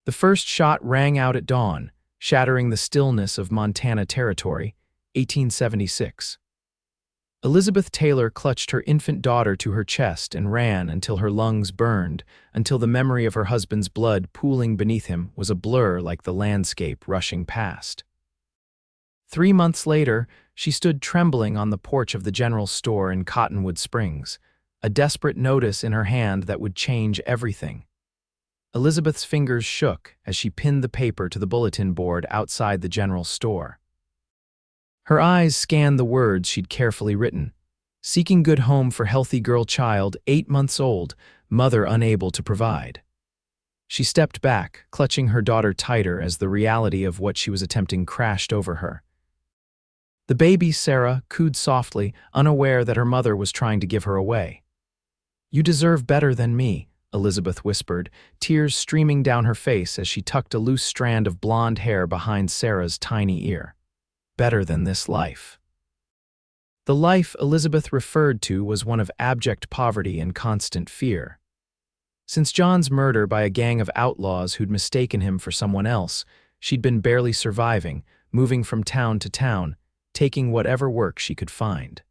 The first shot rang out at dawn, shattering the stillness of Montana Territory, 1876. Elizabeth Taylor clutched her infant daughter to her chest and ran until her lungs burned, until the memory of her husband's blood pooling beneath him was a blur like the landscape rushing past. 3 months later, she stood trembling on the porch of the general store in Cottonwood Springs, a desperate notice in her hand that would change everything. Elizabeth's fingers shook as she pinned the paper to the bulletin board outside the general store. Her eyes scanned the words she'd carefully written. Seeking good home for healthy girl child, 8 months old, mother unable to provide. She stepped back, clutching her daughter tighter as the reality of what she was attempting crashed over her. The baby, Sarah, cooed softly, unaware that her mother was trying to give her away. "You deserve better than me," Elizabeth whispered, tears streaming down her face as she tucked a loose strand of blonde hair behind Sarah's tiny ear. "Better than this life." The life Elizabeth referred to was one of abject poverty and constant fear. Since John's murder by a gang of outlaws who'd mistaken him for someone else, she'd been barely surviving, moving from town to town, taking whatever work she could find.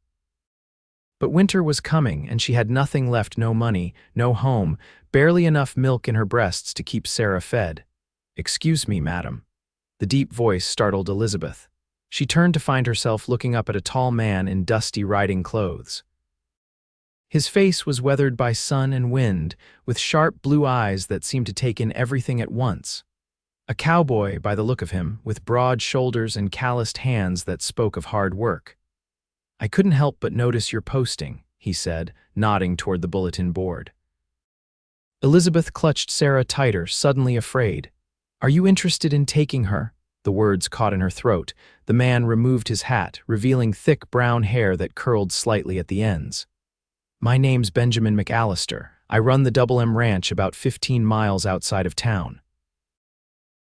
But winter was coming, and she had nothing left, no money, no home, barely enough milk in her breasts to keep Sarah fed. "Excuse me, madam." The deep voice startled Elizabeth. She turned to find herself looking up at a tall man in dusty riding clothes. His face was weathered by sun and wind, with sharp blue eyes that seemed to take in everything at once. A cowboy, by the look of him, with broad shoulders and calloused hands that spoke of hard work. "I couldn't help but notice your posting," he said, nodding toward the bulletin board. Elizabeth clutched Sarah tighter, suddenly afraid. "Are you interested in taking her?" The words caught in her throat. The man removed his hat, revealing thick brown hair that curled slightly at the ends. "My name's Benjamin McAllister. I run the Double M Ranch about 15 miles outside of town."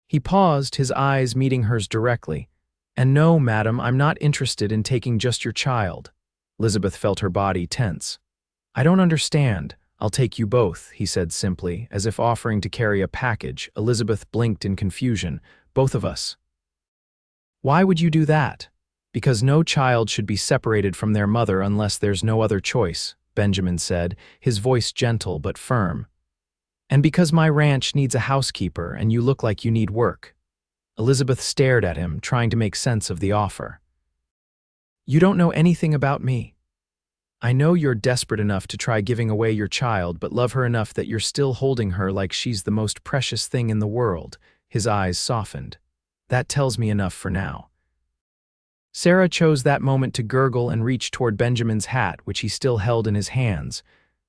He paused, his eyes meeting hers directly. "And no, madam, I'm not interested in taking just your child." Elizabeth felt her body tense. "I don't understand. I'll take you both," he said simply, as if offering to carry a package. Elizabeth blinked in confusion. "Both of us." "Why would you do that?" "Because no child should be separated from their mother unless there's no other choice," Benjamin said, his voice gentle but firm. "And because my ranch needs a housekeeper and you look like you need work." Elizabeth stared at him, trying to make sense of the offer. "You don't know anything about me. I know you're desperate enough to try giving away your child, but love her enough that you're still holding her like she's the most precious thing in the world." His eyes softened. "That tells me enough for now." Sarah chose that moment to gurgle and reach toward Benjamin's hat, which he still held in his hands.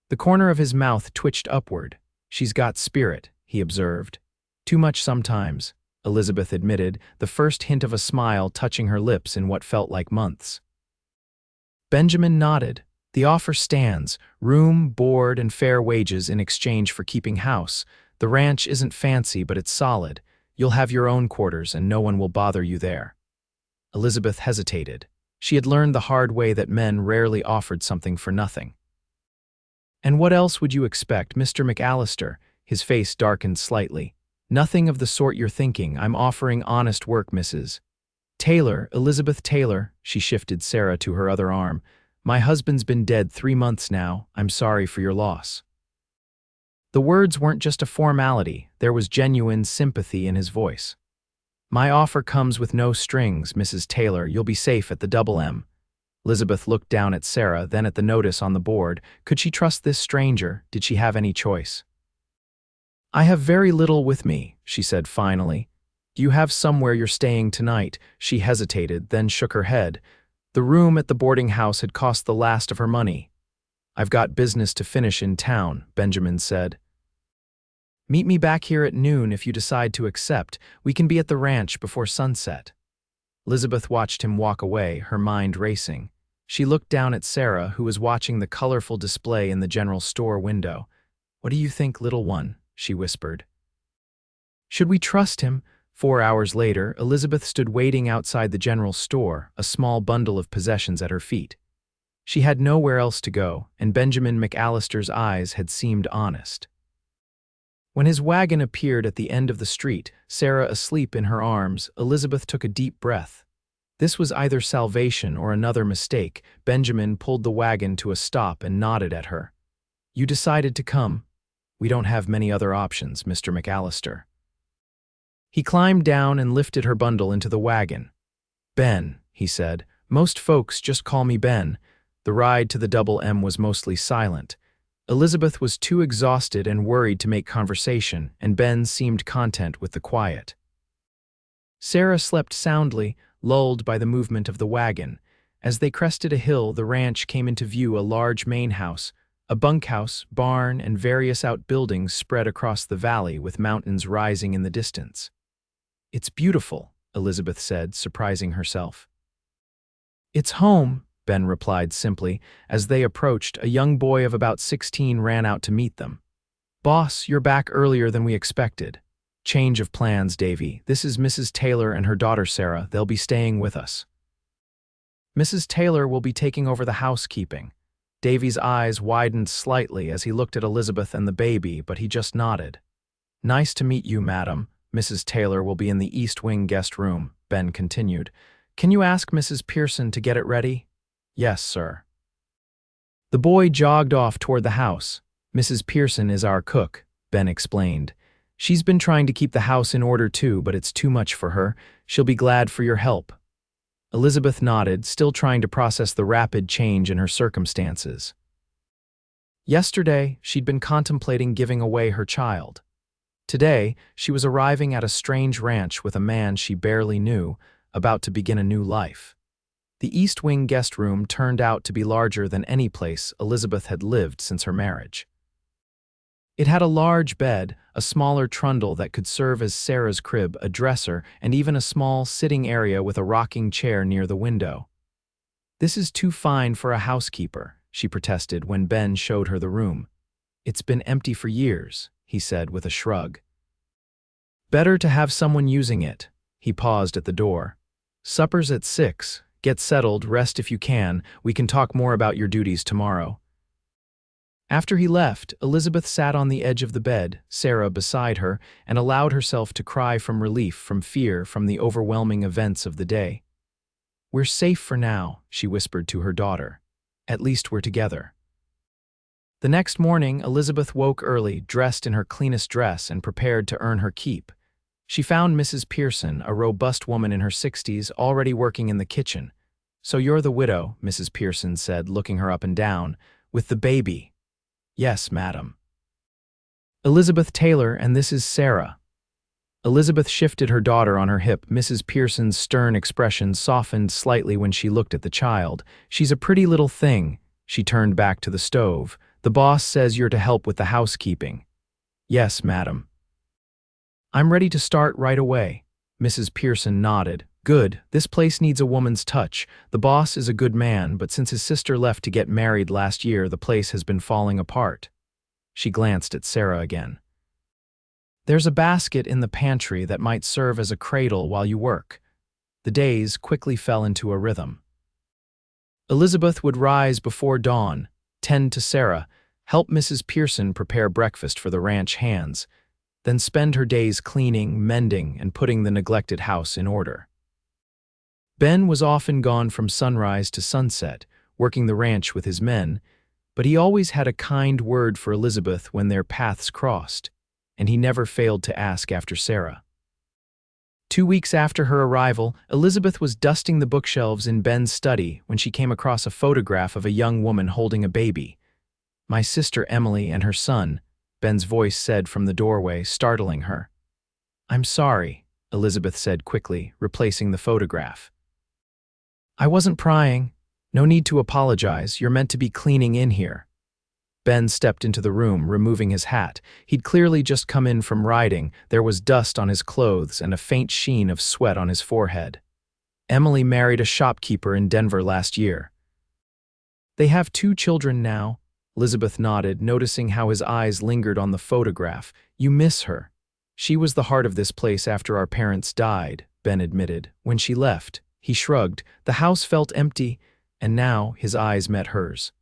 The corner of his mouth twitched upward. "She's got spirit," he observed. "Too much sometimes," Elizabeth admitted, the first hint of a smile touching her lips in what felt like months. Benjamin nodded. "The offer stands: room, board, and fair wages in exchange for keeping house. The ranch isn't fancy, but it's solid. You'll have your own quarters and no one will bother you there." Elizabeth hesitated. She had learned the hard way that men rarely offered something for nothing. "And what else would you expect, Mr. McAllister?" His face darkened slightly. "Nothing of the sort you're thinking. I'm offering honest work, Mrs. Taylor, Elizabeth Taylor." She shifted Sarah to her other arm. "My husband's been dead 3 months now. I'm sorry for your loss." The words weren't just a formality. There was genuine sympathy in his voice. "My offer comes with no strings, Mrs. Taylor. You'll be safe at the Double M." Elizabeth looked down at Sarah, then at the notice on the board. Could she trust this stranger? Did she have any choice? "I have very little with me," she said finally. "Do you have somewhere you're staying tonight?" She hesitated, then shook her head. The room at the boarding house had cost the last of her money. "I've got business to finish in town," Benjamin said. "Meet me back here at noon if you decide to accept. We can be at the ranch before sunset." Elizabeth watched him walk away, her mind racing. She looked down at Sarah, who was watching the colorful display in the general store window. "What do you think, little one?" she whispered. Should we trust him? 4 hours later, Elizabeth stood waiting outside the general store, a small bundle of possessions at her feet. She had nowhere else to go, and Benjamin McAllister's eyes had seemed honest. When his wagon appeared at the end of the street, Sarah asleep in her arms, Elizabeth took a deep breath. This was either salvation or another mistake. Benjamin pulled the wagon to a stop and nodded at her. "You decided to come. We don't have many other options, Mr. McAllister." He climbed down and lifted her bundle into the wagon. "Ben," he said. "Most folks just call me Ben." The ride to the Double M was mostly silent. Elizabeth was too exhausted and worried to make conversation, and Ben seemed content with the quiet. Sarah slept soundly, lulled by the movement of the wagon. As they crested a hill, the ranch came into view. A large main house, a bunkhouse, barn, and various outbuildings spread across the valley, with mountains rising in the distance. "It's beautiful," Elizabeth said, surprising herself. "It's home," Ben replied simply. As they approached, a young boy of about 16 ran out to meet them. "Boss, you're back earlier than we expected." "Change of plans, Davy. This is Mrs. Taylor and her daughter Sarah. They'll be staying with us." "Mrs. Taylor will be taking over the housekeeping." Davy's eyes widened slightly as he looked at Elizabeth and the baby, but he just nodded. "Nice to meet you, madam. Mrs. Taylor will be in the East Wing guest room," Ben continued. "Can you ask Mrs. Pearson to get it ready?" "Yes, sir." The boy jogged off toward the house. "Mrs. Pearson is our cook," Ben explained. "She's been trying to keep the house in order too, but it's too much for her. She'll be glad for your help." Elizabeth nodded, still trying to process the rapid change in her circumstances. Yesterday, she'd been contemplating giving away her child. Today, she was arriving at a strange ranch with a man she barely knew, about to begin a new life. The East Wing guest room turned out to be larger than any place Elizabeth had lived since her marriage. It had a large bed, a smaller trundle that could serve as Sarah's crib, a dresser, and even a small sitting area with a rocking chair near the window. "This is too fine for a housekeeper," she protested when Ben showed her the room. "It's been empty for years," he said with a shrug. "Better to have someone using it." He paused at the door. "Supper's at 6. Get settled, rest if you can. We can talk more about your duties tomorrow." After he left, Elizabeth sat on the edge of the bed, Sarah beside her, and allowed herself to cry from relief, from fear, from the overwhelming events of the day. "We're safe for now," she whispered to her daughter. "At least we're together." The next morning, Elizabeth woke early, dressed in her cleanest dress and prepared to earn her keep. She found Mrs. Pearson, a robust woman in her 60s, already working in the kitchen. "So you're the widow," Mrs. Pearson said, looking her up and down, "with the baby." "Yes, madam." "Elizabeth Taylor, and this is Sarah." Elizabeth shifted her daughter on her hip. Mrs. Pearson's stern expression softened slightly when she looked at the child. "She's a pretty little thing." She turned back to the stove. "The boss says you're to help with the housekeeping." "Yes, madam." "I'm ready to start right away." Mrs. Pearson nodded. "Good. This place needs a woman's touch. The boss is a good man, but since his sister left to get married last year, the place has been falling apart." She glanced at Sarah again. "There's a basket in the pantry that might serve as a cradle while you work." The days quickly fell into a rhythm. Elizabeth would rise before dawn, tend to Sarah, help Mrs. Pearson prepare breakfast for the ranch hands, then spend her days cleaning, mending, and putting the neglected house in order. Ben was often gone from sunrise to sunset, working the ranch with his men, but he always had a kind word for Elizabeth when their paths crossed, and he never failed to ask after Sarah. 2 weeks after her arrival, Elizabeth was dusting the bookshelves in Ben's study when she came across a photograph of a young woman holding a baby. "My sister Emily and her son," Ben's voice said from the doorway, startling her. "I'm sorry," Elizabeth said quickly, replacing the photograph. "I wasn't prying. No need to apologize. You're meant to be cleaning in here." Ben stepped into the room, removing his hat. He'd clearly just come in from riding. There was dust on his clothes and a faint sheen of sweat on his forehead. "Emily married a shopkeeper in Denver last year." "They have 2 children now." Elizabeth nodded, noticing how his eyes lingered on the photograph. "You miss her." "She was the heart of this place after our parents died," Ben admitted. When she left, he shrugged. The house felt empty, and now his eyes met hers.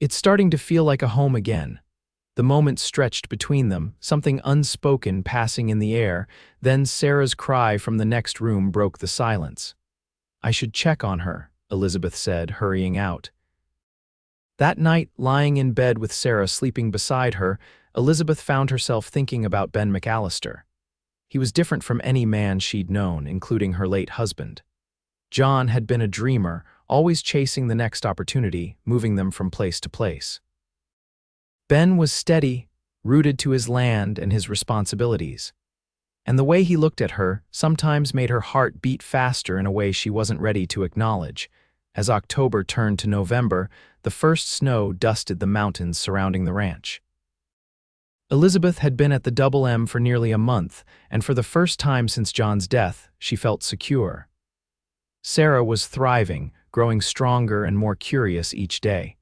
"It's starting to feel like a home again." The moment stretched between them, something unspoken passing in the air, then Sarah's cry from the next room broke the silence. "I should check on her," Elizabeth said, hurrying out. That night, lying in bed with Sarah sleeping beside her, Elizabeth found herself thinking about Ben McAllister. He was different from any man she'd known, including her late husband. John had been a dreamer, always chasing the next opportunity, moving them from place to place. Ben was steady, rooted to his land and his responsibilities. And the way he looked at her sometimes made her heart beat faster in a way she wasn't ready to acknowledge. As October turned to November, the first snow dusted the mountains surrounding the ranch. Elizabeth had been at the Double M for nearly a month, and for the first time since John's death, she felt secure. Sarah was thriving, growing stronger and more curious each day.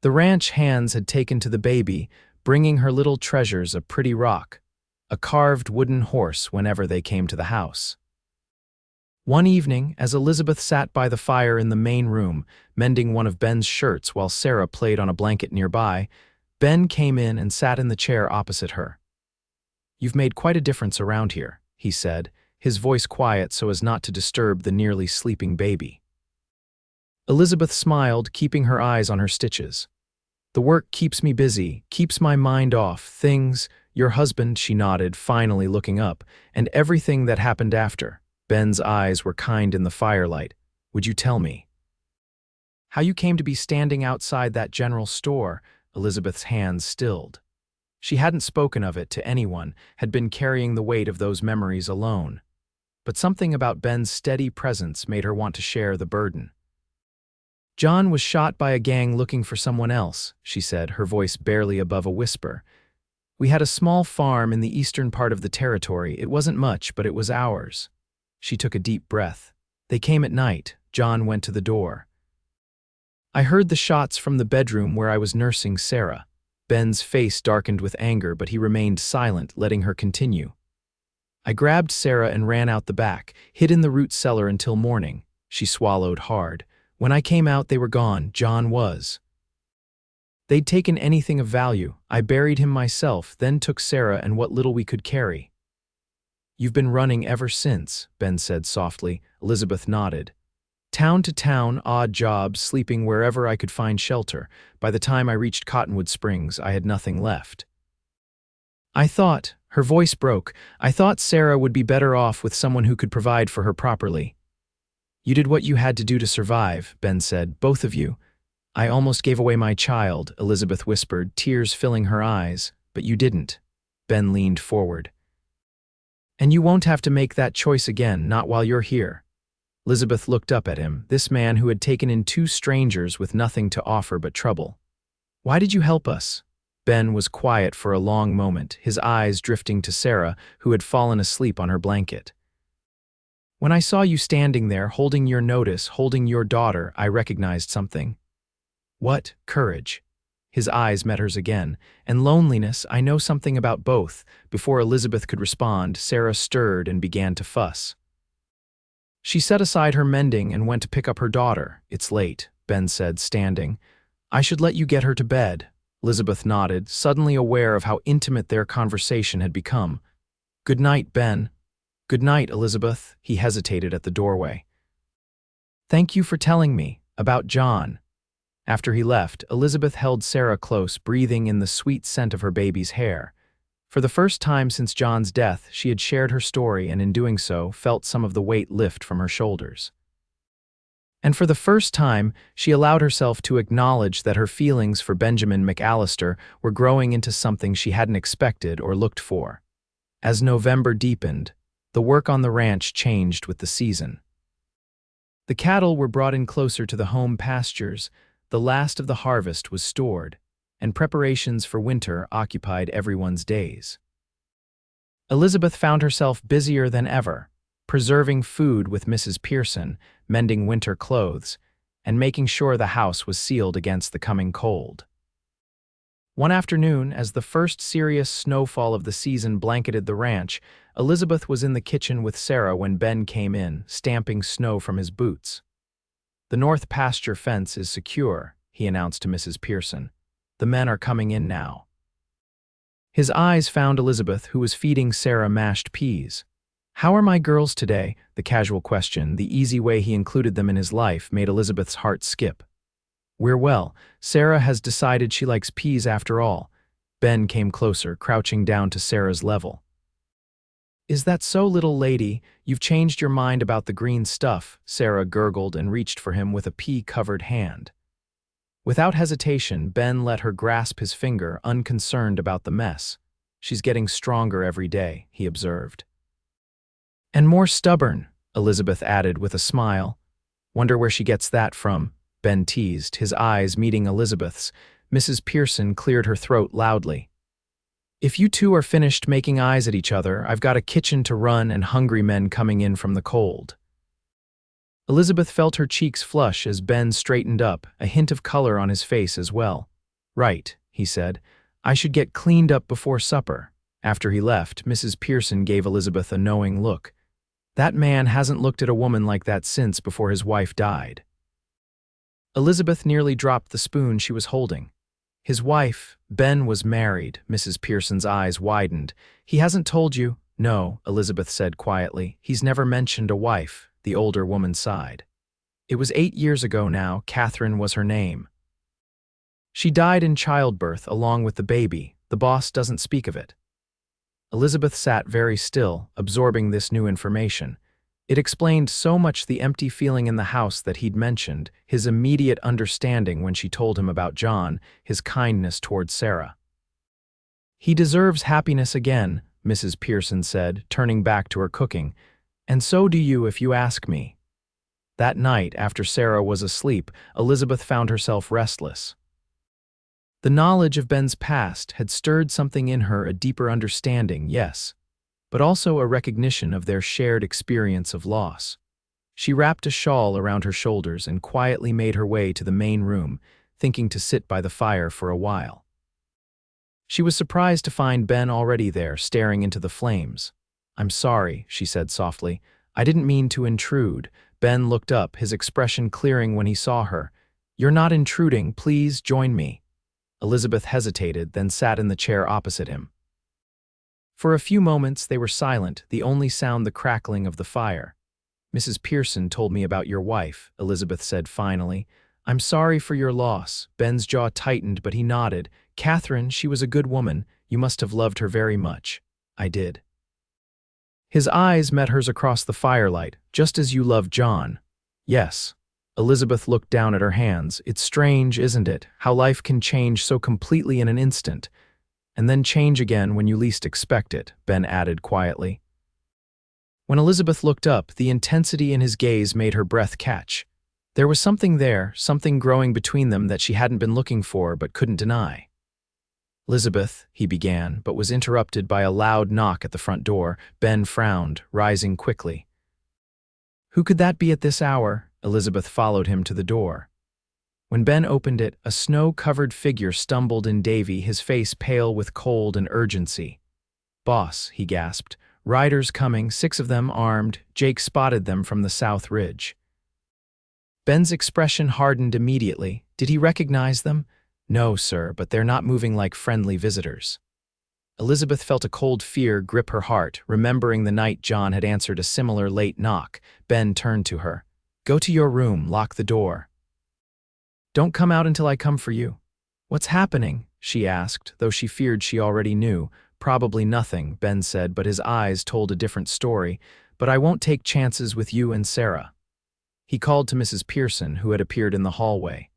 The ranch hands had taken to the baby, bringing her little treasures a pretty rock, a carved wooden horse whenever they came to the house. One evening, as Elizabeth sat by the fire in the main room, mending one of Ben's shirts while Sarah played on a blanket nearby, Ben came in and sat in the chair opposite her. "You've made quite a difference around here," he said, his voice quiet so as not to disturb the nearly sleeping baby. Elizabeth smiled, keeping her eyes on her stitches. "The work keeps me busy, keeps my mind off things, your husband," she nodded, finally looking up, "and everything that happened after." Ben's eyes were kind in the firelight. "Would you tell me how you came to be standing outside that general store?" Elizabeth's hands stilled. She hadn't spoken of it to anyone, had been carrying the weight of those memories alone. But something about Ben's steady presence made her want to share the burden. "John was shot by a gang looking for someone else," she said, her voice barely above a whisper. "We had a small farm in the eastern part of the territory. It wasn't much, but it was ours." She took a deep breath. "They came at night." John went to the door. "I heard the shots from the bedroom where I was nursing Sarah." Ben's face darkened with anger, but he remained silent, letting her continue. "I grabbed Sarah and ran out the back, hid in the root cellar until morning." She swallowed hard. "When I came out, they were gone. John was. They'd taken anything of value. I buried him myself, then took Sarah and what little we could carry." "You've been running ever since," Ben said softly. Elizabeth nodded. "Town to town, odd jobs, sleeping wherever I could find shelter. By the time I reached Cottonwood Springs, I had nothing left. I thought," her voice broke, "I thought Sarah would be better off with someone who could provide for her properly." "You did what you had to do to survive," Ben said, "both of you." "I almost gave away my child," Elizabeth whispered, tears filling her eyes. "But you didn't." Ben leaned forward. "And you won't have to make that choice again, not while you're here." Elizabeth looked up at him, this man who had taken in two strangers with nothing to offer but trouble. "Why did you help us?" Ben was quiet for a long moment, his eyes drifting to Sarah, who had fallen asleep on her blanket. "When I saw you standing there, holding your notice, holding your daughter, I recognized something." "What?" "Courage." His eyes met hers again. "And loneliness, I know something about both." Before Elizabeth could respond, Sarah stirred and began to fuss. She set aside her mending and went to pick up her daughter. "It's late," Ben said, standing. "I should let you get her to bed." Elizabeth nodded, suddenly aware of how intimate their conversation had become. "Good night, Ben." "Good night, Elizabeth." He hesitated at the doorway. "Thank you for telling me about John." After he left, Elizabeth held Sarah close, breathing in the sweet scent of her baby's hair. For the first time since John's death, she had shared her story and in doing so, felt some of the weight lift from her shoulders. And for the first time, she allowed herself to acknowledge that her feelings for Benjamin McAllister were growing into something she hadn't expected or looked for. As November deepened, the work on the ranch changed with the season. The cattle were brought in closer to the home pastures, the last of the harvest was stored, and preparations for winter occupied everyone's days. Elizabeth found herself busier than ever, preserving food with Mrs. Pearson, mending winter clothes, and making sure the house was sealed against the coming cold. One afternoon, as the first serious snowfall of the season blanketed the ranch, Elizabeth was in the kitchen with Sarah when Ben came in, stamping snow from his boots. "The north pasture fence is secure," he announced to Mrs. Pearson. "The men are coming in now." His eyes found Elizabeth, who was feeding Sarah mashed peas. "How are my girls today?" The casual question, the easy way he included them in his life, made Elizabeth's heart skip. "We're well. Sarah has decided she likes peas after all." Ben came closer, crouching down to Sarah's level. "Is that so, little lady? You've changed your mind about the green stuff," Sarah gurgled and reached for him with a pea-covered hand. Without hesitation, Ben let her grasp his finger, unconcerned about the mess. "She's getting stronger every day," he observed. "And more stubborn," Elizabeth added with a smile. "Wonder where she gets that from," Ben teased, his eyes meeting Elizabeth's. Mrs. Pearson cleared her throat loudly. "If you two are finished making eyes at each other, I've got a kitchen to run and hungry men coming in from the cold." Elizabeth felt her cheeks flush as Ben straightened up, a hint of color on his face as well. "Right," he said. "I should get cleaned up before supper." After he left, Mrs. Pearson gave Elizabeth a knowing look. That man hasn't looked at a woman like that since before his wife died. Elizabeth nearly dropped the spoon she was holding. "His wife, Ben, was married." Mrs. Pearson's eyes widened. "He hasn't told you?" "No," Elizabeth said quietly. "He's never mentioned a wife." The older woman sighed. "It was 8 years ago now. Catherine was her name. She died in childbirth along with the baby. The boss doesn't speak of it." Elizabeth sat very still, absorbing this new information. It explained so much: the empty feeling in the house that he'd mentioned, his immediate understanding when she told him about John, his kindness toward Sarah. "He deserves happiness again," Mrs. Pearson said, turning back to her cooking. "And so do you, if you ask me." That night, after Sarah was asleep, Elizabeth found herself restless. The knowledge of Ben's past had stirred something in her, a deeper understanding, yes, but also a recognition of their shared experience of loss. She wrapped a shawl around her shoulders and quietly made her way to the main room, thinking to sit by the fire for a while. She was surprised to find Ben already there, staring into the flames. "I'm sorry," she said softly. "I didn't mean to intrude." Ben looked up, his expression clearing when he saw her. "You're not intruding. Please join me." Elizabeth hesitated, then sat in the chair opposite him. For a few moments they were silent, the only sound the crackling of the fire. "Mrs. Pearson told me about your wife," Elizabeth said finally. "I'm sorry for your loss." Ben's jaw tightened, but he nodded. "Catherine, she was a good woman. You must have loved her very much." "I did." His eyes met hers across the firelight. "Just as you loved John." "Yes." Elizabeth looked down at her hands. "It's strange, isn't it, how life can change so completely in an instant, and then change again when you least expect it," Ben added quietly. When Elizabeth looked up, the intensity in his gaze made her breath catch. There was something there, something growing between them that she hadn't been looking for but couldn't deny. "Elizabeth," he began, but was interrupted by a loud knock at the front door. Ben frowned, rising quickly. "Who could that be at this hour?" Elizabeth followed him to the door. When Ben opened it, a snow-covered figure stumbled in Davy, his face pale with cold and urgency. "Boss," he gasped. "Riders coming, 6 of them armed. Jake spotted them from the south ridge." Ben's expression hardened immediately. Did he recognize them? "No, sir, but they're not moving like friendly visitors." Elizabeth felt a cold fear grip her heart, remembering the night John had answered a similar late knock. Ben turned to her. "Go to your room, lock the door. Don't come out until I come for you." "What's happening?" she asked, though she feared she already knew. "Probably nothing," Ben said, but his eyes told a different story. "But I won't take chances with you and Sarah." He called to Mrs. Pearson, who had appeared in the hallway.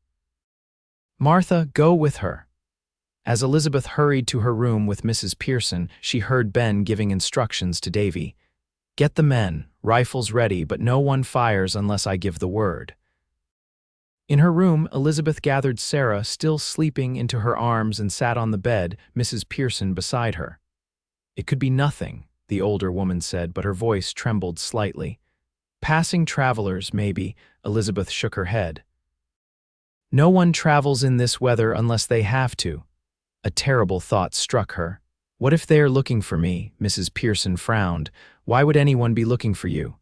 "Martha, go with her." As Elizabeth hurried to her room with Mrs. Pearson, she heard Ben giving instructions to Davy. "Get the men, rifles ready, but no one fires unless I give the word." In her room, Elizabeth gathered Sarah, still sleeping, into her arms and sat on the bed, Mrs. Pearson beside her. "It could be nothing," the older woman said, but her voice trembled slightly. "Passing travelers, maybe." Elizabeth shook her head. "No one travels in this weather unless they have to." A terrible thought struck her. "What if they are looking for me?" Mrs. Pearson frowned. "Why would anyone be looking for you?"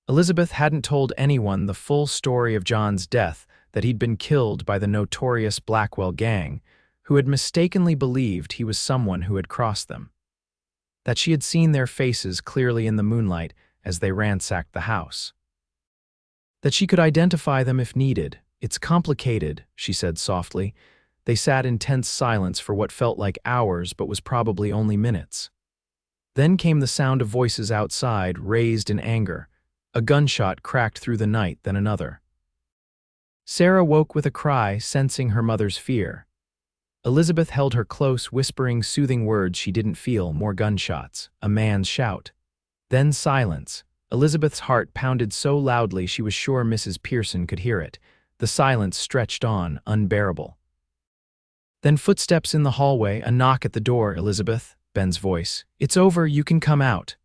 Elizabeth hadn't told anyone the full story of John's death, that he'd been killed by the notorious Blackwell gang, who had mistakenly believed he was someone who had crossed them. That she had seen their faces clearly in the moonlight as they ransacked the house. That she could identify them if needed. "It's complicated," she said softly. They sat in tense silence for what felt like hours but was probably only minutes. Then came the sound of voices outside, raised in anger. A gunshot cracked through the night, then another. Sarah woke with a cry, sensing her mother's fear. Elizabeth held her close, whispering soothing words she didn't feel. More gunshots, a man's shout. Then silence. Elizabeth's heart pounded so loudly she was sure Mrs. Pearson could hear it. The silence stretched on, unbearable. Then footsteps in the hallway, a knock at the door. "Elizabeth," Ben's voice. "It's over, you can come out."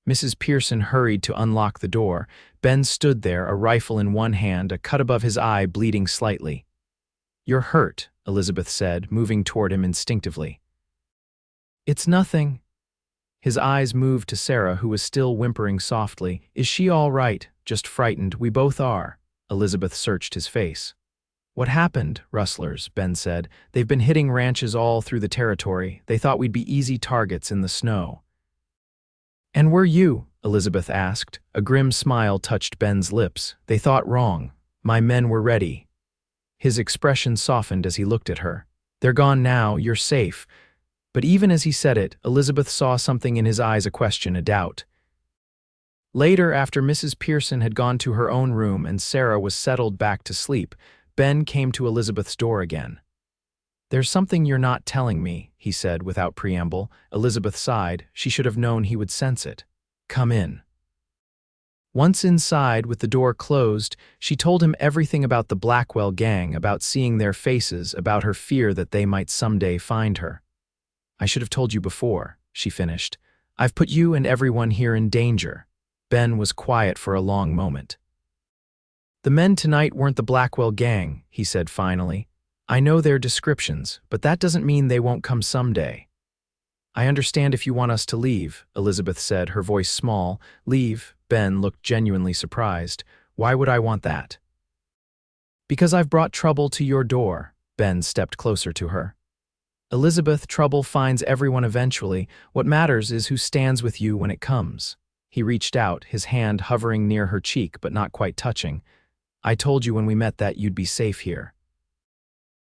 Mrs. Pearson hurried to unlock the door. Ben stood there, a rifle in one hand, a cut above his eye bleeding slightly. "You're hurt," Elizabeth said, moving toward him instinctively. "It's nothing." His eyes moved to Sarah, who was still whimpering softly. "Is she all right?" "Just frightened. We both are." Elizabeth searched his face. "What happened?" "Rustlers," Ben said. "They've been hitting ranches all through the territory. They thought we'd be easy targets in the snow." "And were you?" Elizabeth asked. A grim smile touched Ben's lips. "They thought wrong. My men were ready." His expression softened as he looked at her. "They're gone now, you're safe." But even as he said it, Elizabeth saw something in his eyes, a question, a doubt. Later, after Mrs. Pearson had gone to her own room and Sarah was settled back to sleep, Ben came to Elizabeth's door again. "There's something you're not telling me," he said without preamble. Elizabeth sighed. She should have known he would sense it. "Come in." Once inside, with the door closed, she told him everything about the Blackwell gang, about seeing their faces, about her fear that they might someday find her. "I should have told you before," she finished. "I've put you and everyone here in danger." Ben was quiet for a long moment. "The men tonight weren't the Blackwell gang," he said finally. "I know their descriptions, but that doesn't mean they won't come someday." "I understand if you want us to leave," Elizabeth said, her voice small. "Leave?" Ben looked genuinely surprised. "Why would I want that?" "Because I've brought trouble to your door." Ben stepped closer to her. "Elizabeth, trouble finds everyone eventually. What matters is who stands with you when it comes." He reached out, his hand hovering near her cheek but not quite touching. "I told you when we met that you'd be safe here."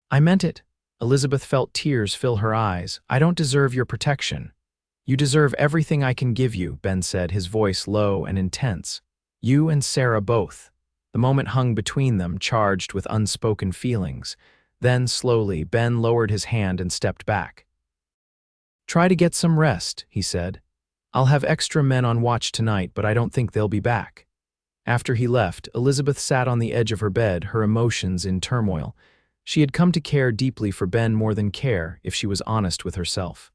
"I meant it." Elizabeth felt tears fill her eyes. "I don't deserve your protection." "You deserve everything I can give you," Ben said, his voice low and intense. "You and Sarah both." The moment hung between them, charged with unspoken feelings. Then, slowly, Ben lowered his hand and stepped back. "Try to get some rest," he said. "I'll have extra men on watch tonight, but I don't think they'll be back." After he left, Elizabeth sat on the edge of her bed, her emotions in turmoil. She had come to care deeply for Ben more than care, if she was honest with herself.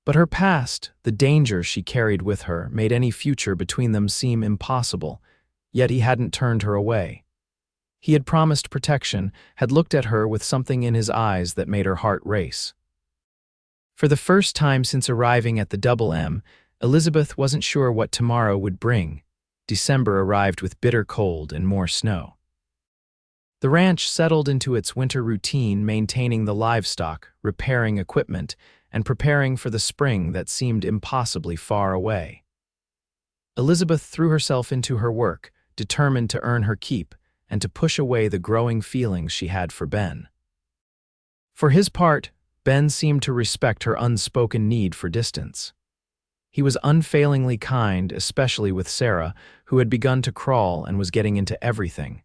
But her past, the dangers she carried with her, made any future between them seem impossible, yet he hadn't turned her away. He had promised protection, had looked at her with something in his eyes that made her heart race. For the first time since arriving at the Double M, Elizabeth wasn't sure what tomorrow would bring. December arrived with bitter cold and more snow. The ranch settled into its winter routine, maintaining the livestock, repairing equipment, and preparing for the spring that seemed impossibly far away. Elizabeth threw herself into her work, determined to earn her keep and to push away the growing feelings she had for Ben. For his part, Ben seemed to respect her unspoken need for distance. He was unfailingly kind, especially with Sarah, who had begun to crawl and was getting into everything.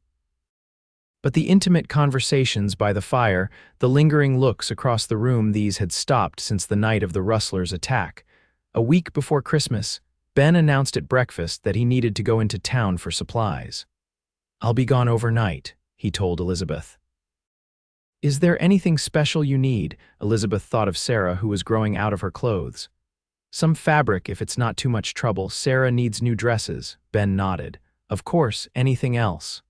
But the intimate conversations by the fire, the lingering looks across the room, these had stopped since the night of the rustlers' attack. A week before Christmas, Ben announced at breakfast that he needed to go into town for supplies. "I'll be gone overnight," he told Elizabeth. "Is there anything special you need?" Elizabeth thought of Sarah, who was growing out of her clothes. "Some fabric, if it's not too much trouble. Sarah needs new dresses." Ben nodded. "Of course, anything else?"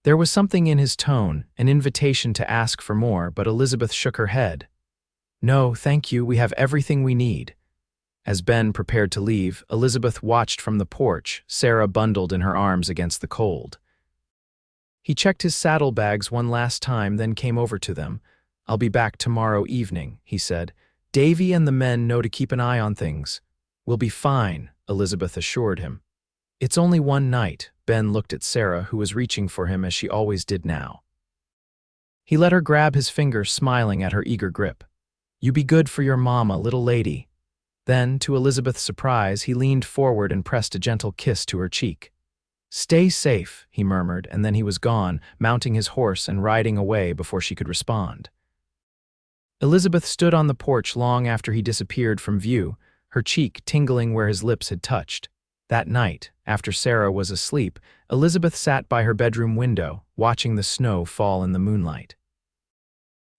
There was something in his tone, an invitation to ask for more, but Elizabeth shook her head. "No, thank you, we have everything we need." As Ben prepared to leave, Elizabeth watched from the porch, Sarah bundled in her arms against the cold. He checked his saddlebags one last time, then came over to them. I'll be back tomorrow evening, he said. Davy and the men know to keep an eye on things. We'll be fine, Elizabeth assured him. It's only one night. Ben looked at Sarah, who was reaching for him as she always did now. He let her grab his finger, smiling at her eager grip. You be good for your mama, little lady. Then, to Elizabeth's surprise, he leaned forward and pressed a gentle kiss to her cheek. Stay safe, he murmured, and then he was gone, mounting his horse and riding away before she could respond. Elizabeth stood on the porch long after he disappeared from view, her cheek tingling where his lips had touched. That night, after Sarah was asleep, Elizabeth sat by her bedroom window, watching the snow fall in the moonlight.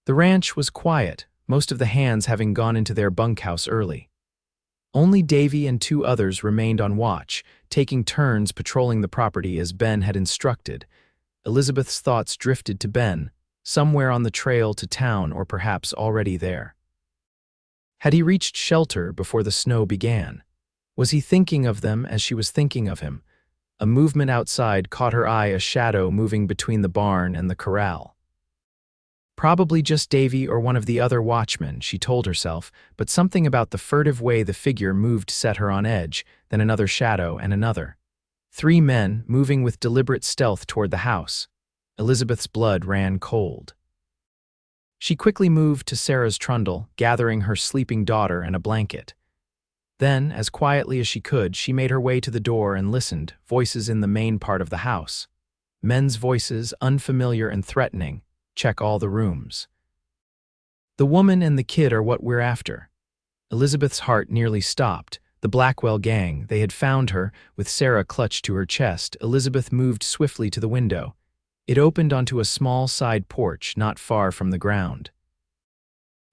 The ranch was quiet, most of the hands having gone into their bunkhouse early. Only Davy and two others remained on watch, taking turns patrolling the property as Ben had instructed. Elizabeth's thoughts drifted to Ben, somewhere on the trail to town or perhaps already there. Had he reached shelter before the snow began? Was he thinking of them as she was thinking of him? A movement outside caught her eye, a shadow moving between the barn and the corral. Probably just Davy or one of the other watchmen, she told herself, but something about the furtive way the figure moved set her on edge, then another shadow and another. 3 men moving with deliberate stealth toward the house. Elizabeth's blood ran cold. She quickly moved to Sarah's trundle, gathering her sleeping daughter and a blanket. Then, as quietly as she could, she made her way to the door and listened, voices in the main part of the house. Men's voices, unfamiliar and threatening. Check all the rooms. The woman and the kid are what we're after. Elizabeth's heart nearly stopped. The Blackwell gang, they had found her, with Sarah clutched to her chest. Elizabeth moved swiftly to the window. It opened onto a small side porch not far from the ground.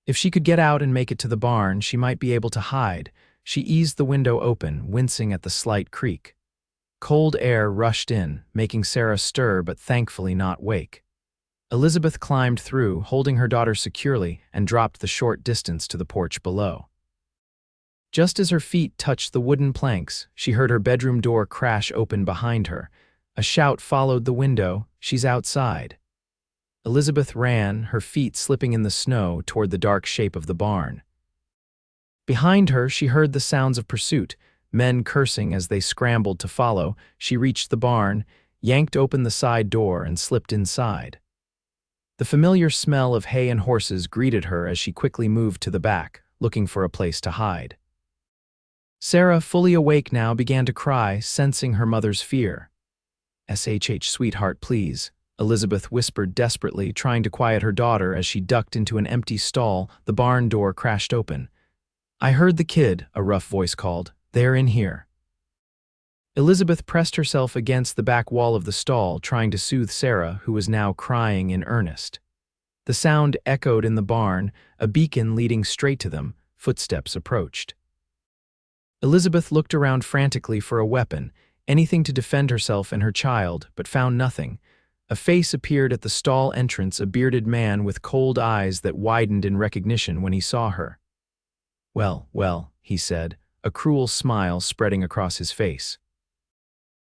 If she could get out and make it to the barn, she might be able to hide. She eased the window open, wincing at the slight creak. Cold air rushed in, making Sarah stir but thankfully not wake. Elizabeth climbed through, holding her daughter securely, and dropped the short distance to the porch below. Just as her feet touched the wooden planks, she heard her bedroom door crash open behind her. A shout followed the window, "She's outside." Elizabeth ran, her feet slipping in the snow toward the dark shape of the barn. Behind her, she heard the sounds of pursuit, men cursing as they scrambled to follow. She reached the barn, yanked open the side door, and slipped inside. The familiar smell of hay and horses greeted her as she quickly moved to the back, looking for a place to hide. Sarah, fully awake now, began to cry, sensing her mother's fear. "SHH, sweetheart, please," Elizabeth whispered desperately, trying to quiet her daughter as she ducked into an empty stall. The barn door crashed open. "I heard the kid," a rough voice called. "They're in here." Elizabeth pressed herself against the back wall of the stall, trying to soothe Sarah, who was now crying in earnest. The sound echoed in the barn, a beacon leading straight to them. Footsteps approached. Elizabeth looked around frantically for a weapon, anything to defend herself and her child, but found nothing. A face appeared at the stall entrance, a bearded man with cold eyes that widened in recognition when he saw her. "Well, well," he said, a cruel smile spreading across his face.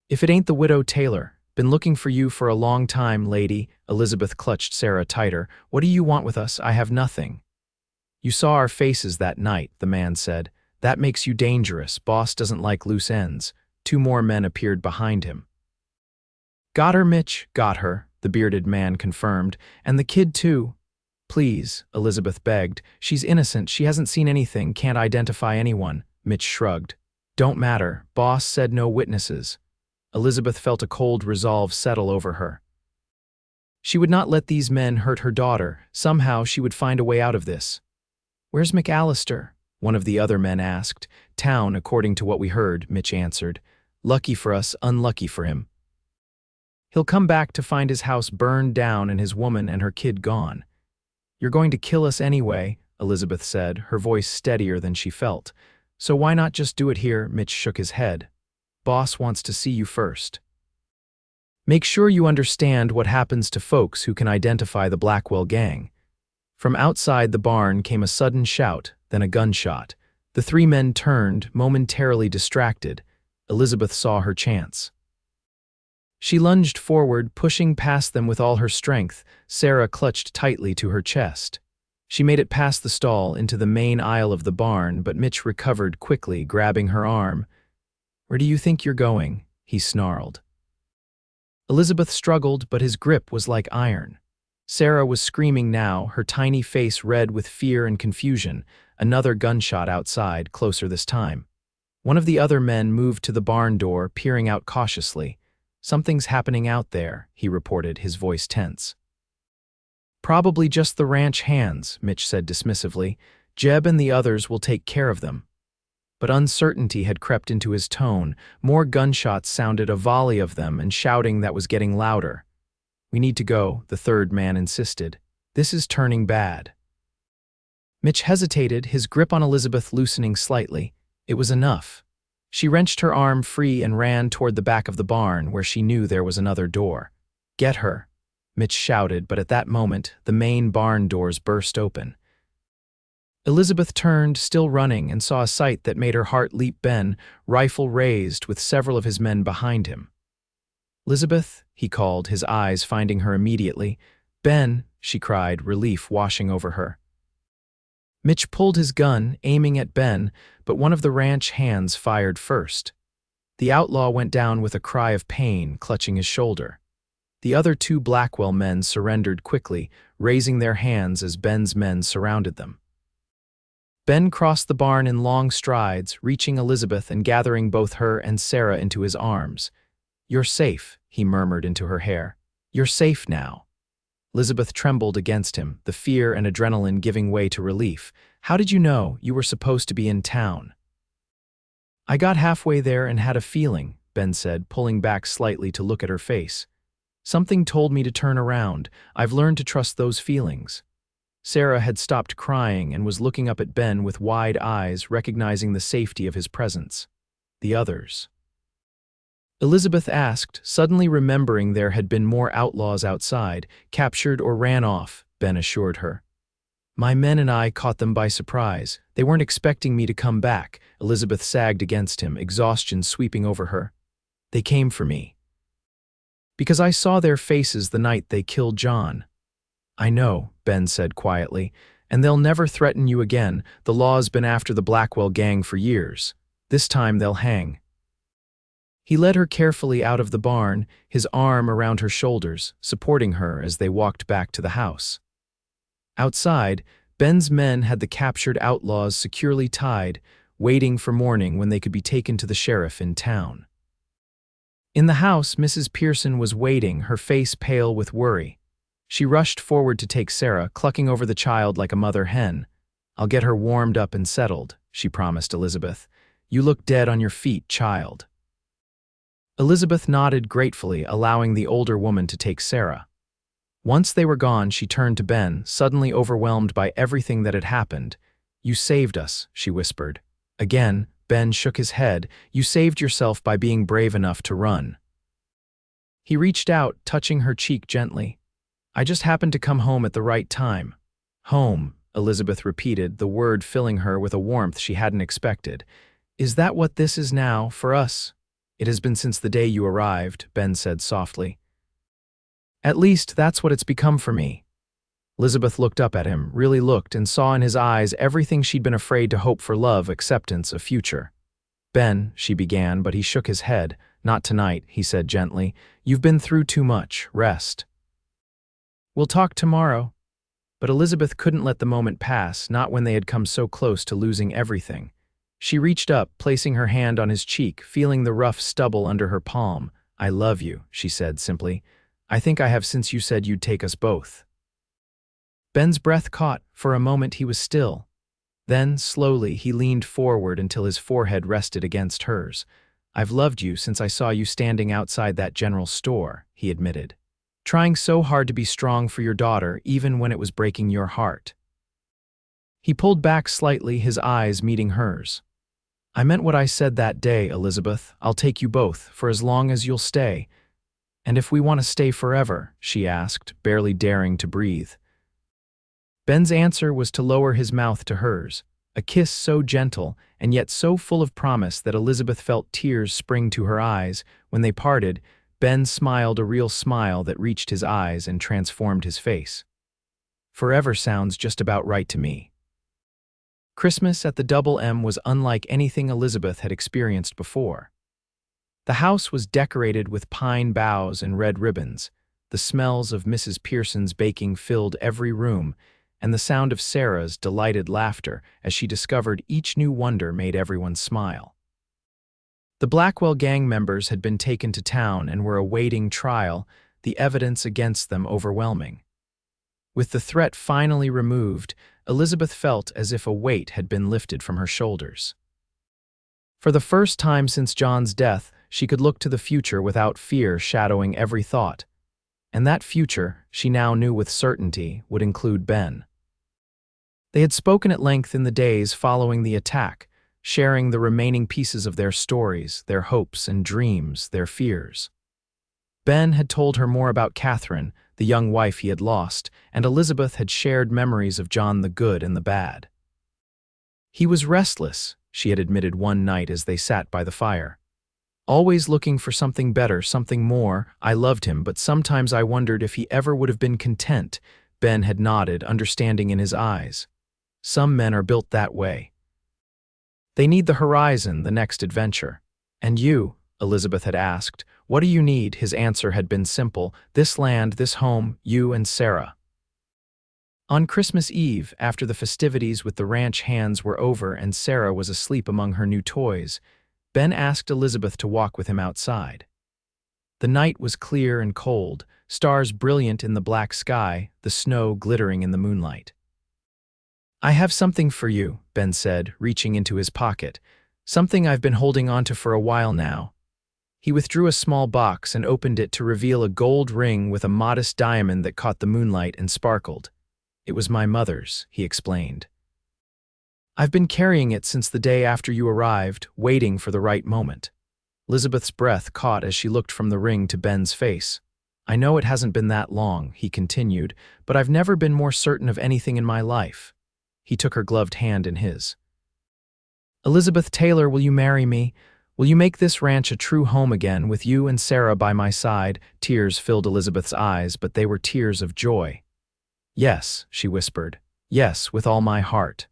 "If it ain't the widow Taylor. Been looking for you for a long time, lady." Elizabeth clutched Sarah tighter. "What do you want with us? I have nothing." "You saw our faces that night," the man said. "That makes you dangerous. Boss doesn't like loose ends." 2 more men appeared behind him. "Got her, Mitch, got her," the bearded man confirmed. "And the kid too." "Please," Elizabeth begged. "She's innocent. She hasn't seen anything, can't identify anyone." Mitch shrugged. "Don't matter. Boss said no witnesses." Elizabeth felt a cold resolve settle over her. She would not let these men hurt her daughter. Somehow she would find a way out of this. "Where's McAllister?" one of the other men asked. "Town, according to what we heard," Mitch answered. "Lucky for us, unlucky for him. He'll come back to find his house burned down and his woman and her kid gone." "You're going to kill us anyway," Elizabeth said, her voice steadier than she felt. "So why not just do it here?" Mitch shook his head. "Boss wants to see you first. Make sure you understand what happens to folks who can identify the Blackwell gang." From outside the barn came a sudden shout, then a gunshot. The 3 men turned, momentarily distracted. Elizabeth saw her chance. She lunged forward, pushing past them with all her strength. Sarah clutched tightly to her chest. She made it past the stall into the main aisle of the barn, but Mitch recovered quickly, grabbing her arm. "Where do you think you're going?" he snarled. Elizabeth struggled, but his grip was like iron. Sarah was screaming now, her tiny face red with fear and confusion. Another gunshot outside, closer this time. One of the other men moved to the barn door, peering out cautiously. "Something's happening out there," he reported, his voice tense. "Probably just the ranch hands," Mitch said dismissively. "Jeb and the others will take care of them." But uncertainty had crept into his tone. More gunshots sounded, a volley of them, and shouting that was getting louder. "We need to go," the third man insisted. "This is turning bad." Mitch hesitated, his grip on Elizabeth loosening slightly. It was enough. She wrenched her arm free and ran toward the back of the barn, where she knew there was another door. "Get her," Mitch shouted, but at that moment, the main barn doors burst open. Elizabeth turned, still running, and saw a sight that made her heart leap. Ben, rifle raised, with several of his men behind him. "Elizabeth," he called, his eyes finding her immediately. "Ben," she cried, relief washing over her. Mitch pulled his gun, aiming at Ben, but one of the ranch hands fired first. The outlaw went down with a cry of pain, clutching his shoulder. The other two Blackwell men surrendered quickly, raising their hands as Ben's men surrounded them. Ben crossed the barn in long strides, reaching Elizabeth and gathering both her and Sarah into his arms. "You're safe," he murmured into her hair. "You're safe now." Elizabeth trembled against him, the fear and adrenaline giving way to relief. "How did you know you were supposed to be in town?" "I got halfway there and had a feeling," Ben said, pulling back slightly to look at her face. "Something told me to turn around. I've learned to trust those feelings." Sarah had stopped crying and was looking up at Ben with wide eyes, recognizing the safety of his presence. "The others?" Elizabeth asked, suddenly remembering there had been more outlaws outside, captured or ran off, Ben assured her. "My men and I caught them by surprise. They weren't expecting me to come back." Elizabeth sagged against him, exhaustion sweeping over her. "They came for me. Because I saw their faces the night they killed John." "I know," Ben said quietly, "and they'll never threaten you again. The law's been after the Blackwell gang for years. This time they'll hang." He led her carefully out of the barn, his arm around her shoulders, supporting her as they walked back to the house. Outside, Ben's men had the captured outlaws securely tied, waiting for morning when they could be taken to the sheriff in town. In the house, Mrs. Pearson was waiting, her face pale with worry. She rushed forward to take Sarah, clucking over the child like a mother hen. "I'll get her warmed up and settled," she promised Elizabeth. "You look dead on your feet, child." Elizabeth nodded gratefully, allowing the older woman to take Sarah. Once they were gone, she turned to Ben, suddenly overwhelmed by everything that had happened. "You saved us," she whispered. Again, Ben shook his head. "You saved yourself by being brave enough to run." He reached out, touching her cheek gently. "I just happened to come home at the right time." "Home," Elizabeth repeated, the word filling her with a warmth she hadn't expected. "Is that what this is now, for us?" "It has been since the day you arrived," Ben said softly. "At least that's what it's become for me." Elizabeth looked up at him, really looked, and saw in his eyes everything she'd been afraid to hope for: love, acceptance, a future. "Ben," she began, but he shook his head. "Not tonight," he said gently. "You've been through too much. Rest. We'll talk tomorrow." But Elizabeth couldn't let the moment pass, not when they had come so close to losing everything. She reached up, placing her hand on his cheek, feeling the rough stubble under her palm. "I love you," she said simply. "I think I have since you said you'd take us both." Ben's breath caught. For a moment he was still. Then, slowly, he leaned forward until his forehead rested against hers. "I've loved you since I saw you standing outside that general store," he admitted. "Trying so hard to be strong for your daughter, even when it was breaking your heart." He pulled back slightly, his eyes meeting hers. "I meant what I said that day, Elizabeth. I'll take you both, for as long as you'll stay." "And if we want to stay forever?" she asked, barely daring to breathe. Ben's answer was to lower his mouth to hers, a kiss so gentle and yet so full of promise that Elizabeth felt tears spring to her eyes. When they parted, Ben smiled, a real smile that reached his eyes and transformed his face. Forever sounds just about right to me. Christmas at the Double M was unlike anything Elizabeth had experienced before. The house was decorated with pine boughs and red ribbons. The smells of Mrs. Pearson's baking filled every room, and the sound of Sarah's delighted laughter as she discovered each new wonder made everyone smile. The Blackwell gang members had been taken to town and were awaiting trial, the evidence against them overwhelming. With the threat finally removed, Elizabeth felt as if a weight had been lifted from her shoulders. For the first time since John's death, she could look to the future without fear shadowing every thought. And that future, she now knew with certainty, would include Ben. They had spoken at length in the days following the attack, sharing the remaining pieces of their stories, their hopes and dreams, their fears. Ben had told her more about Catherine, the young wife he had lost, and Elizabeth had shared memories of John the good and the bad. He was restless, she had admitted one night as they sat by the fire. Always looking for something better, something more. I loved him, but sometimes I wondered if he ever would have been content. Ben had nodded, understanding in his eyes. Some men are built that way. They need the horizon, the next adventure. And you, Elizabeth had asked, what do you need? His answer had been simple. This land, this home, you and Sarah. On Christmas Eve, after the festivities with the ranch hands were over and Sarah was asleep among her new toys, Ben asked Elizabeth to walk with him outside. The night was clear and cold, stars brilliant in the black sky, the snow glittering in the moonlight. I have something for you, Ben said, reaching into his pocket. Something I've been holding onto for a while now. He withdrew a small box and opened it to reveal a gold ring with a modest diamond that caught the moonlight and sparkled. It was my mother's, he explained. I've been carrying it since the day after you arrived, waiting for the right moment. Elizabeth's breath caught as she looked from the ring to Ben's face. I know it hasn't been that long, he continued, but I've never been more certain of anything in my life. He took her gloved hand in his. Elizabeth Taylor, will you marry me? Will you make this ranch a true home again, with you and Sarah by my side? Tears filled Elizabeth's eyes, but they were tears of joy. Yes, she whispered. Yes, with all my heart.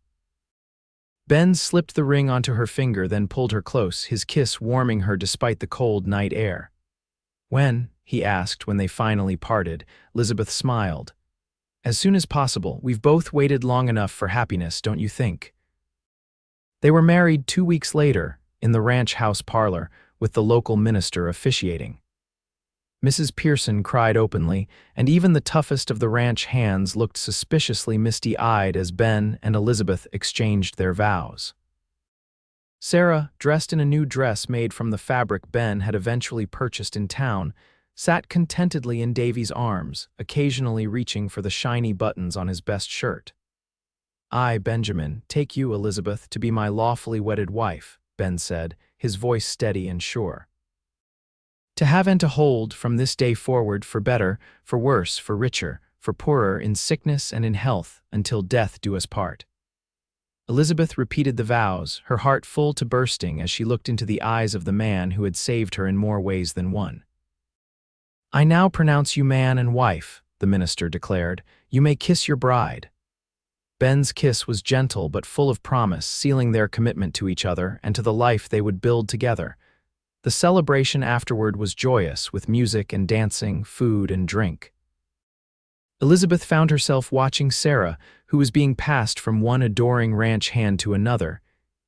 Ben slipped the ring onto her finger, then pulled her close, his kiss warming her despite the cold night air. When? He asked when they finally parted. Elizabeth smiled. As soon as possible. We've both waited long enough for happiness, don't you think? They were married 2 weeks later, in the ranch house parlor, with the local minister officiating. Mrs. Pearson cried openly, and even the toughest of the ranch hands looked suspiciously misty-eyed as Ben and Elizabeth exchanged their vows. Sarah, dressed in a new dress made from the fabric Ben had eventually purchased in town, sat contentedly in Davy's arms, occasionally reaching for the shiny buttons on his best shirt. I, Benjamin, take you, Elizabeth, to be my lawfully wedded wife, Ben said, his voice steady and sure. To have and to hold from this day forward, for better, for worse, for richer, for poorer, in sickness and in health, until death do us part. Elizabeth repeated the vows, her heart full to bursting as she looked into the eyes of the man who had saved her in more ways than one. I now pronounce you man and wife, the minister declared. You may kiss your bride. Ben's kiss was gentle but full of promise, sealing their commitment to each other and to the life they would build together. The celebration afterward was joyous, with music and dancing, food and drink. Elizabeth found herself watching Sarah, who was being passed from one adoring ranch hand to another,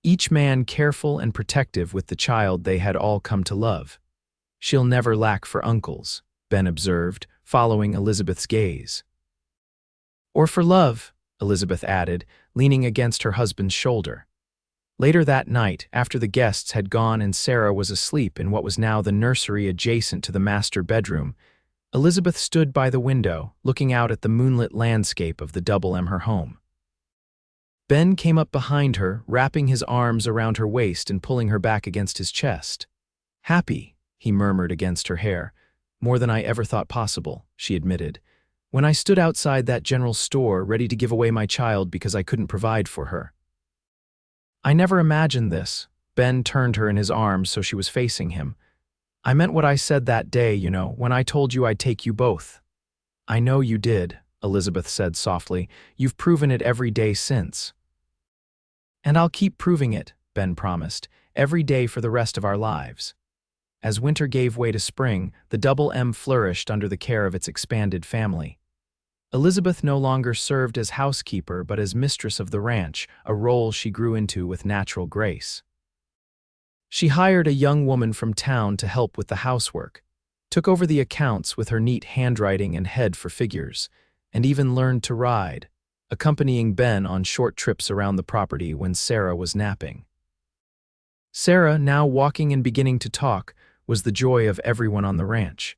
each man careful and protective with the child they had all come to love. She'll never lack for uncles, Ben observed, following Elizabeth's gaze. Or for love, Elizabeth added, leaning against her husband's shoulder. Later that night, after the guests had gone and Sarah was asleep in what was now the nursery adjacent to the master bedroom, Elizabeth stood by the window, looking out at the moonlit landscape of the Double M, her home. Ben came up behind her, wrapping his arms around her waist and pulling her back against his chest. Happy, he murmured against her hair. More than I ever thought possible, she admitted. When I stood outside that general store, ready to give away my child because I couldn't provide for her. I never imagined this. Ben turned her in his arms so she was facing him. I meant what I said that day, when I told you I'd take you both. I know you did. Elizabeth said softly. You've proven it every day since. And I'll keep proving it, Ben promised, every day for the rest of our lives. As winter gave way to spring, the double M flourished under the care of its expanded family. Elizabeth no longer served as housekeeper but as mistress of the ranch, a role she grew into with natural grace. She hired a young woman from town to help with the housework, took over the accounts with her neat handwriting and head for figures, and even learned to ride, accompanying Ben on short trips around the property when Sarah was napping. Sarah, now walking and beginning to talk, was the joy of everyone on the ranch.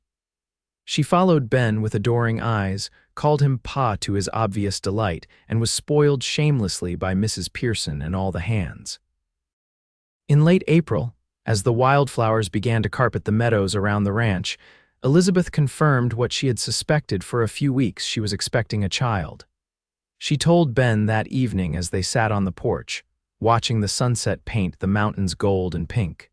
She followed Ben with adoring eyes, called him Pa to his obvious delight, and was spoiled shamelessly by Mrs. Pearson and all the hands. In late April, as the wildflowers began to carpet the meadows around the ranch, Elizabeth confirmed what she had suspected for a few weeks: she was expecting a child. She told Ben that evening as they sat on the porch, watching the sunset paint the mountains gold and pink.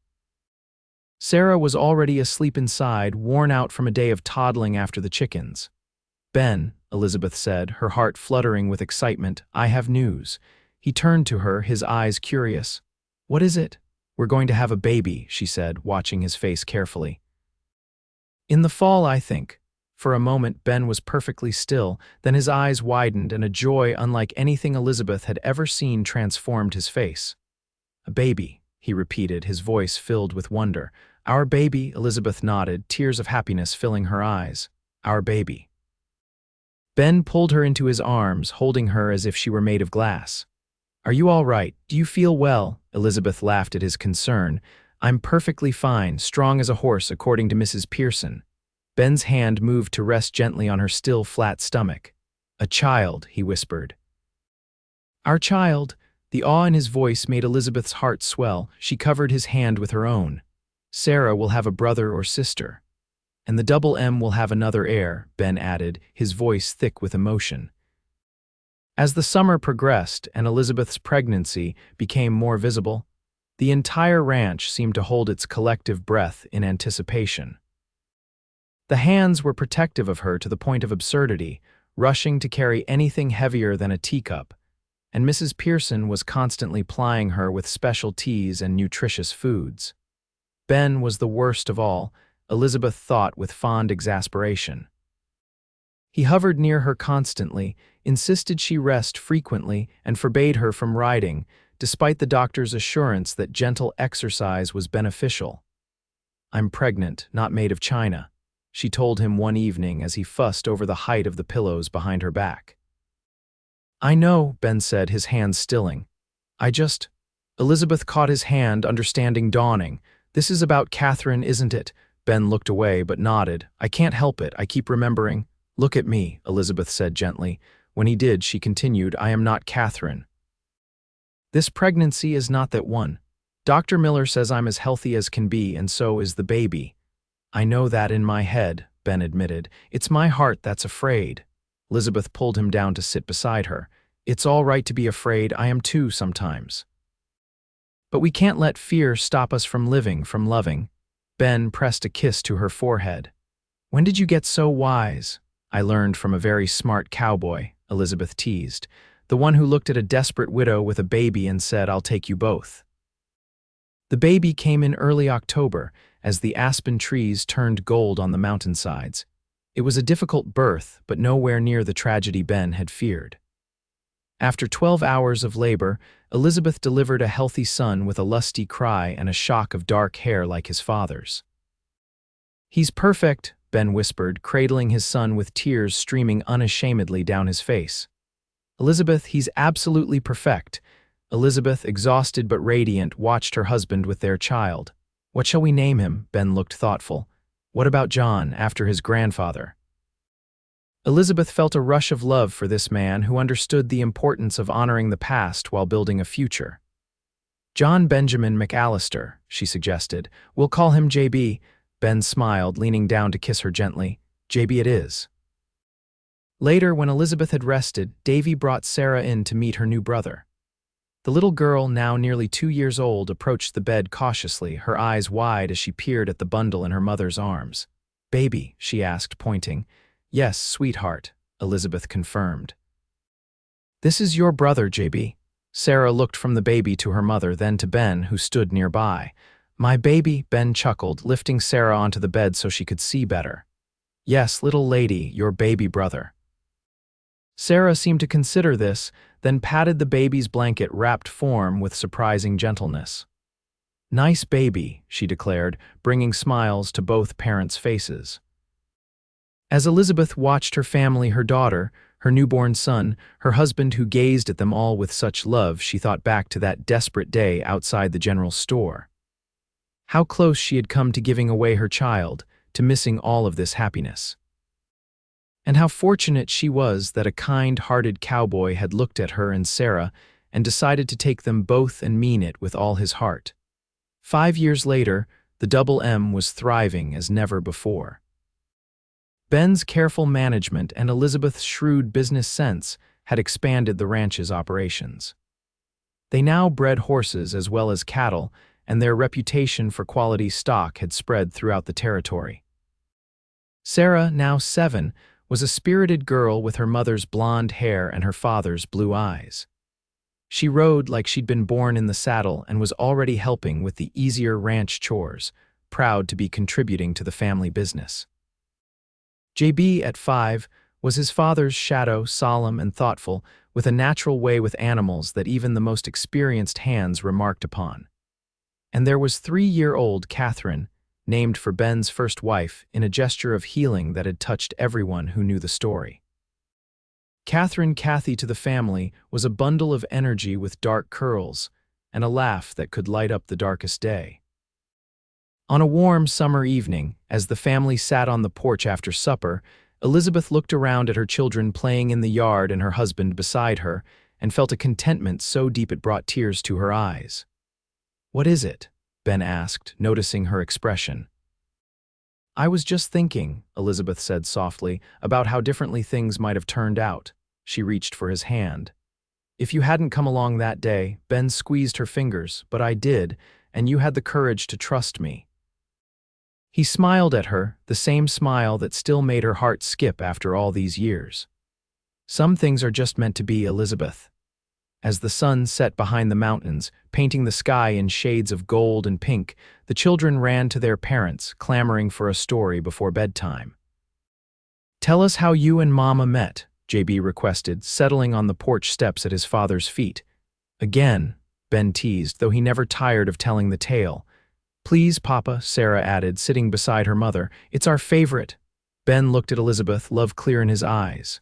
Sarah was already asleep inside, worn out from a day of toddling after the chickens. Ben, Elizabeth said, her heart fluttering with excitement, I have news. He turned to her, his eyes curious. What is it? We're going to have a baby, she said, watching his face carefully. In the fall, I think. For a moment, Ben was perfectly still, then his eyes widened and a joy unlike anything Elizabeth had ever seen transformed his face. A baby, he repeated, his voice filled with wonder. Our baby, Elizabeth nodded, tears of happiness filling her eyes. Our baby. Ben pulled her into his arms, holding her as if she were made of glass. Are you all right? Do you feel well? Elizabeth laughed at his concern. I'm perfectly fine, strong as a horse, according to Mrs. Pearson. Ben's hand moved to rest gently on her still flat stomach. A child, he whispered. Our child. The awe in his voice made Elizabeth's heart swell. She covered his hand with her own. Sarah will have a brother or sister. And the double M will have another heir, Ben added, his voice thick with emotion. As the summer progressed and Elizabeth's pregnancy became more visible, the entire ranch seemed to hold its collective breath in anticipation. The hands were protective of her to the point of absurdity, rushing to carry anything heavier than a teacup, and Mrs. Pearson was constantly plying her with special teas and nutritious foods. Ben was the worst of all, Elizabeth thought with fond exasperation. He hovered near her constantly, insisted she rest frequently, and forbade her from riding, despite the doctor's assurance that gentle exercise was beneficial. I'm pregnant, not made of china, she told him one evening as he fussed over the height of the pillows behind her back. I know, Ben said, his hands stilling. Elizabeth caught his hand, understanding dawning. This is about Catherine, isn't it? Ben looked away but nodded. I can't help it, I keep remembering. Look at me, Elizabeth said gently. When he did, she continued, I am not Catherine. This pregnancy is not that one. Dr. Miller says I'm as healthy as can be, and so is the baby. I know that in my head, Ben admitted. It's my heart that's afraid. Elizabeth pulled him down to sit beside her. It's all right to be afraid, I am too sometimes. But we can't let fear stop us from living, from loving. Ben pressed a kiss to her forehead. When did you get so wise? I learned from a very smart cowboy, Elizabeth teased, the one who looked at a desperate widow with a baby and said, I'll take you both. The baby came in early October, as the aspen trees turned gold on the mountainsides. It was a difficult birth, but nowhere near the tragedy Ben had feared. After 12 hours of labor, Elizabeth delivered a healthy son with a lusty cry and a shock of dark hair like his father's. He's perfect, Ben whispered, cradling his son with tears streaming unashamedly down his face. Elizabeth, he's absolutely perfect. Elizabeth, exhausted but radiant, watched her husband with their child. What shall we name him? Ben looked thoughtful. What about John, after his grandfather? Elizabeth felt a rush of love for this man who understood the importance of honoring the past while building a future. John Benjamin McAllister, she suggested. We'll call him JB. Ben smiled, leaning down to kiss her gently. JB it is. Later, when Elizabeth had rested, Davy brought Sarah in to meet her new brother. The little girl, now nearly 2 years old, approached the bed cautiously, her eyes wide as she peered at the bundle in her mother's arms. Baby, she asked, pointing. Yes, sweetheart. Elizabeth confirmed. "This is your brother, JB." Sarah looked from the baby to her mother, then to Ben, who stood nearby. "My baby," Ben chuckled, lifting Sarah onto the bed so she could see better. "Yes, little lady, your baby brother." Sarah seemed to consider this, then patted the baby's blanket-wrapped form with surprising gentleness. "Nice baby," she declared, bringing smiles to both parents' faces. As Elizabeth watched her family, her daughter, her newborn son, her husband who gazed at them all with such love, she thought back to that desperate day outside the general store. How close she had come to giving away her child, to missing all of this happiness. And how fortunate she was that a kind-hearted cowboy had looked at her and Sarah and decided to take them both and mean it with all his heart. 5 years later, the Double M was thriving as never before. Ben's careful management and Elizabeth's shrewd business sense had expanded the ranch's operations. They now bred horses as well as cattle, and their reputation for quality stock had spread throughout the territory. Sarah, now 7, was a spirited girl with her mother's blonde hair and her father's blue eyes. She rode like she'd been born in the saddle and was already helping with the easier ranch chores, proud to be contributing to the family business. JB, at 5, was his father's shadow, solemn and thoughtful, with a natural way with animals that even the most experienced hands remarked upon. And there was 3-year-old Catherine, named for Ben's first wife, in a gesture of healing that had touched everyone who knew the story. Catherine, Kathy to the family, was a bundle of energy with dark curls and a laugh that could light up the darkest day. On a warm summer evening, as the family sat on the porch after supper, Elizabeth looked around at her children playing in the yard and her husband beside her, and felt a contentment so deep it brought tears to her eyes. "What is it?" Ben asked, noticing her expression. "I was just thinking," Elizabeth said softly, "about how differently things might have turned out." She reached for his hand. "If you hadn't come along that day," Ben squeezed her fingers, "but I did, and you had the courage to trust me." He smiled at her, the same smile that still made her heart skip after all these years. "Some things are just meant to be, Elizabeth." As the sun set behind the mountains, painting the sky in shades of gold and pink, the children ran to their parents, clamoring for a story before bedtime. "Tell us how you and Mama met," JB requested, settling on the porch steps at his father's feet. "Again," Ben teased, though he never tired of telling the tale. "Please, Papa," Sarah added, sitting beside her mother. "It's our favorite." Ben looked at Elizabeth, love clear in his eyes.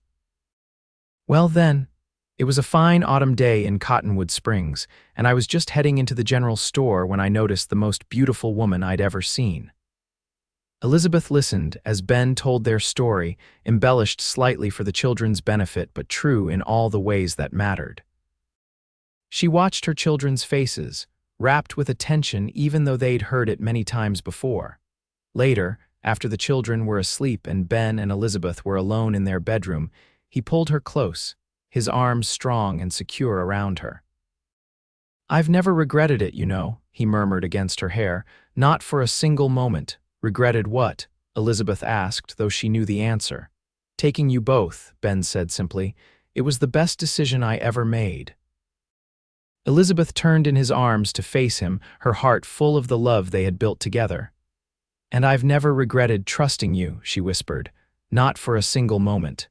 "Well then, it was a fine autumn day in Cottonwood Springs, and I was just heading into the general store when I noticed the most beautiful woman I'd ever seen." Elizabeth listened as Ben told their story, embellished slightly for the children's benefit but true in all the ways that mattered. She watched her children's faces, rapt with attention even though they'd heard it many times before. Later, after the children were asleep and Ben and Elizabeth were alone in their bedroom, he pulled her close, his arms strong and secure around her. "I've never regretted it, you know," he murmured against her hair. "Not for a single moment." "Regretted what?" Elizabeth asked, though she knew the answer. "Taking you both," Ben said simply. "It was the best decision I ever made." Elizabeth turned in his arms to face him, her heart full of the love they had built together. "And I've never regretted trusting you," she whispered. "Not for a single moment."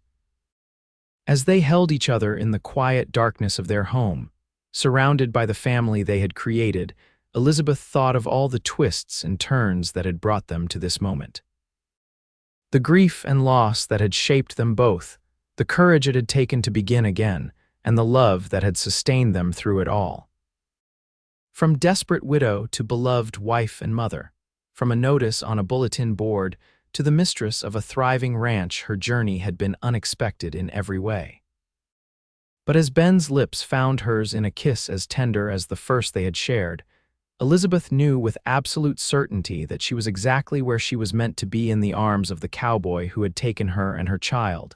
As they held each other in the quiet darkness of their home, surrounded by the family they had created, Elizabeth thought of all the twists and turns that had brought them to this moment. The grief and loss that had shaped them both, the courage it had taken to begin again, and the love that had sustained them through it all. From desperate widow to beloved wife and mother, from a notice on a bulletin board to the mistress of a thriving ranch, her journey had been unexpected in every way. But as Ben's lips found hers in a kiss as tender as the first they had shared, Elizabeth knew with absolute certainty that she was exactly where she was meant to be, in the arms of the cowboy who had taken her and her child,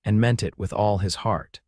and meant it with all his heart.